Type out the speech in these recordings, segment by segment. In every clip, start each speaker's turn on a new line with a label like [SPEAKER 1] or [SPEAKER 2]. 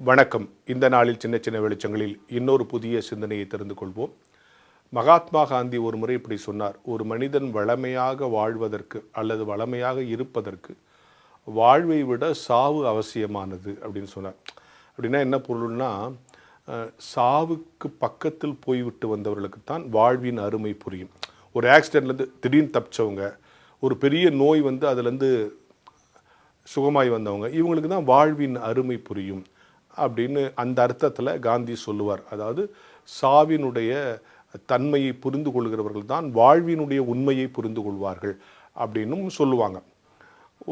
[SPEAKER 1] வணக்கம். இந்த நாளில் சின்ன சின்ன வெளிச்சங்களில் இன்னொரு புதிய சிந்தனையை தெரிந்து கொள்வோம். மகாத்மா காந்தி ஒரு முறை இப்படி சொன்னார், ஒரு மனிதன் வளமையாக வாழ்வதற்கு அல்லது வளமையாக இருப்பதற்கு வாழ்வை விட சாவு அவசியமானது அப்படின்னு சொன்னார். அப்படின்னா என்ன பொருள்னா, சாவுக்கு பக்கத்தில் போய்விட்டு வந்தவர்களுக்கு தான் வாழ்வின் அருமை புரியும். ஒரு ஆக்சிடென்ட்லேருந்து திடீர்னு தப்பிச்சவங்க, ஒரு பெரிய நோய் வந்து அதுலேருந்து சுகமாய் வந்தவங்க, இவங்களுக்கு தான் வாழ்வின் அருமை புரியும் அப்படின்னு அந்த அர்த்தத்தில் காந்தி சொல்லுவார். அதாவது சாவினுடைய தன்மையை புரிந்து கொள்கிறவர்கள் தான் வாழ்வினுடைய உண்மையை புரிந்து கொள்வார்கள் அப்படின்னும் சொல்லுவாங்க.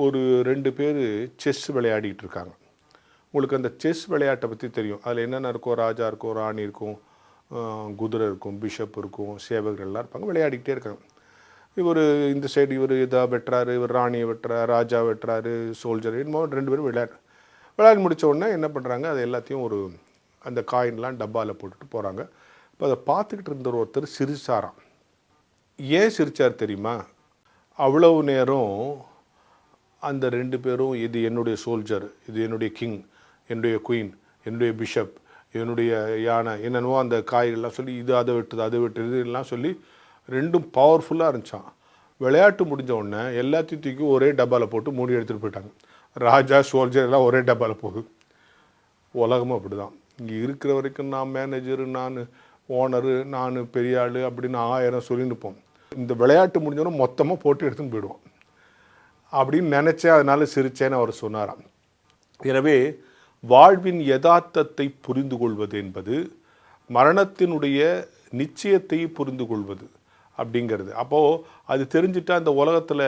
[SPEAKER 1] ஒரு 2 பேர் செஸ் விளையாடிட்டு இருக்காங்க. உங்களுக்கு அந்த செஸ் விளையாட்டை பற்றி தெரியும். அதில் என்னென்ன இருக்கும், ராஜா இருக்கும், ராணி இருக்கும், குதிரை இருக்கும், பிஷப் இருக்கும், சேவகர்கள்லாம் இருப்பாங்க, விளையாடிக்கிட்டே இருக்காங்க. இவர் இந்த சைடு இவர் இதாக வெட்டுறாரு, இவர் ராணியை வெட்டுறாரு, ராஜா வெட்டுறாரு, சோல்ஜர், என்னமோ 2 பேரும் விளையாடி முடித்த உடனே என்ன பண்ணுறாங்க, அது எல்லாத்தையும் அந்த காயின்லாம் டப்பாவில் போட்டுட்டு போகிறாங்க. இப்போ அதை பார்த்துக்கிட்டு இருந்த ஒருத்தர் சிரிச்சாராம். ஏன் சிரித்தார் தெரியுமா? அவ்வளவு நேரம் அந்த 2 பேரும் இது என்னுடைய சோல்ஜர், இது என்னுடைய கிங், என்னுடைய குயின், என்னுடைய பிஷப், என்னுடைய யானை, என்னென்னவோ அந்த காய்கள்லாம் சொல்லி இது அதை வெட்டுது எல்லாம் சொல்லி 2ம் பவர்ஃபுல்லாக இருந்துச்சான். விளையாட்டு முடிஞ்ச உடனே எல்லாத்தையும் தூக்கி ஒரே டப்பாவில் போட்டு மூடி எடுத்துகிட்டு போயிட்டாங்க. ராஜா சோல்ஜர் எல்லாம் ஒரே டப்பாவில் போகுது. உலகமும் அப்படி தான். இங்கே இருக்கிற வரைக்கும் நான் மேனேஜரு, நான் ஓனரு, நான் பெரிய ஆள் அப்படின்னு 1000 சொல்லி நிற்போம். இந்த விளையாட்டு முடிஞ்சோன்னா மொத்தமாக போட்டு எடுத்துன்னு போயிடுவோம் அப்படின்னு நினச்சேன். அதனால சிரிச்சேன்னு அவர் சொன்னாராம். எனவே வாழ்வின் யதார்த்தத்தை புரிந்து கொள்வது என்பது மரணத்தினுடைய நிச்சயத்தை புரிந்து கொள்வது அப்படிங்கிறது. அப்போது அது தெரிஞ்சுட்டா அந்த உலகத்தில்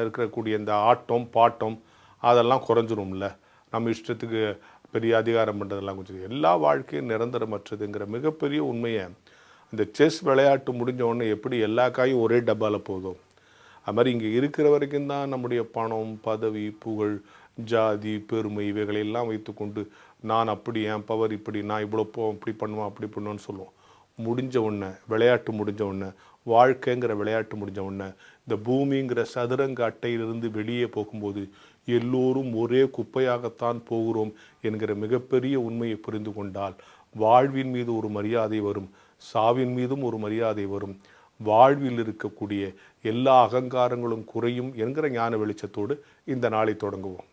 [SPEAKER 1] இருக்கக்கூடிய இந்த ஆட்டம் பாட்டம் அதெல்லாம் குறைஞ்சிரும்ல. நம்ம இஷ்டத்துக்கு பெரிய அதிகாரம் பண்ணுறதெல்லாம் கொஞ்சம் எல்லா வாழ்க்கையும் நிரந்தரமற்றதுங்கிற மிகப்பெரிய உண்மையை இந்த செஸ் விளையாட்டு முடிஞ்ச உடனே எப்படி எல்லா காயும் ஒரே டப்பாவில் போதும், அது மாதிரி இங்கே இருக்கிற வரைக்கும் தான் நம்முடைய பணம், பதவி, புகழ், ஜாதி, பெருமை இவைகளெல்லாம் வைத்துக்கொண்டு நான் அப்படி, என் பவர் இப்படி, நான் இவ்வளோ இப்படி பண்ணுவேன் அப்படி பண்ணுவேன்னு சொல்லுவோம். முடிஞ்ச உடனே விளையாட்டு முடிஞ்ச உடனே, வாழ்க்கைங்கிற விளையாட்டு முடிஞ்ச உடனே, இந்த பூமிங்கிற சதுரங்க அட்டையிலிருந்து வெளியே போகும்போது எல்லோரும் ஒரே குப்பையாகத்தான் போகிறோம் என்கிற மிகப்பெரிய உண்மையை புரிந்து கொண்டால் வாழ்வின் மீது ஒரு மரியாதை வரும், சாவின் மீதும் ஒரு மரியாதை வரும், வாழ்வில் இருக்கக்கூடிய எல்லா அகங்காரங்களும் குறையும் என்கிற ஞான வெளிச்சத்தோடு இந்த நாளை தொடங்குவோம்.